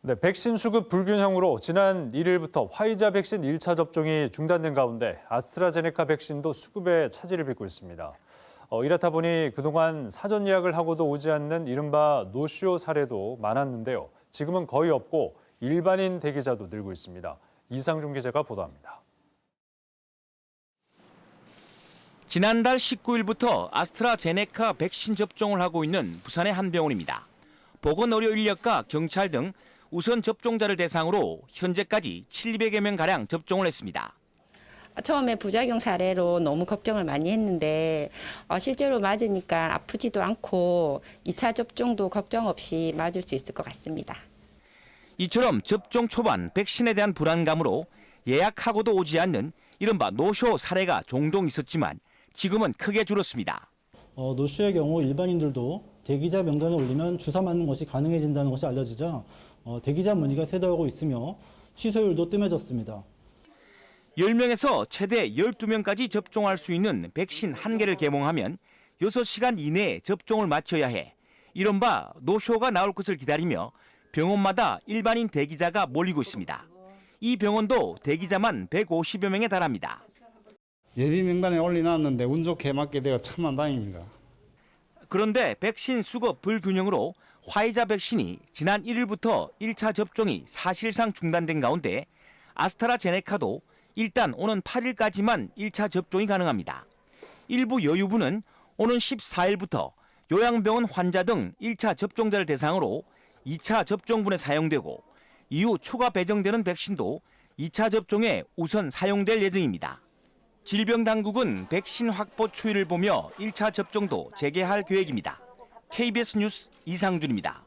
네, 백신 수급 불균형으로 지난 1일부터 화이자 백신 1차 접종이 중단된 가운데 아스트라제네카 백신도 수급에 차질을 빚고 있습니다. 이렇다 보니 그동안 사전 예약을 하고도 오지 않는 이른바 노쇼 사례도 많았는데요. 지금은 거의 없고 일반인 대기자도 늘고 있습니다. 이상준 기자가 보도합니다. 지난달 19일부터 아스트라제네카 백신 접종을 하고 있는 부산의 한 병원입니다. 보건의료인력과 경찰 등 우선 접종자를 대상으로 현재까지 700여 명가량 접종을 했습니다. 처음에 부작용 사례로 너무 걱정을 많이 했는데 실제로 맞으니까 아프지도 않고 2차 접종도 걱정 없이 맞을 수 있을 것 같습니다. 이처럼 접종 초반 백신에 대한 불안감으로 예약하고도 오지 않는 이른바 노쇼 사례가 종종 있었지만 지금은 크게 줄었습니다. 노쇼의 경우 일반인들도 대기자 명단에 올리면 주사 맞는 것이 가능해진다는 것이 알려지자 대기자 문의가 쇄도하고 있으며 취소율도 뜸해졌습니다. 10명에서 최대 12명까지 접종할 수 있는 백신 1개를 개봉하면 6시간 이내에 접종을 마쳐야 해 이른바 노쇼가 나올 것을 기다리며 병원마다 일반인 대기자가 몰리고 있습니다. 이 병원도 대기자만 150여 명에 달합니다. 예비 명단에 올려놨는데 운 좋게 맞게 되어 천만다행입니다. 그런데 백신 수급 불균형으로 화이자 백신이 지난 1일부터 1차 접종이 사실상 중단된 가운데 아스트라제네카도 일단 오는 8일까지만 1차 접종이 가능합니다. 일부 여유부는 오는 14일부터 요양병원 환자 등 1차 접종자를 대상으로 2차 접종분에 사용되고 이후 추가 배정되는 백신도 2차 접종에 우선 사용될 예정입니다. 질병당국은 백신 확보 추이를 보며 1차 접종도 재개할 계획입니다. KBS 뉴스 이상준입니다.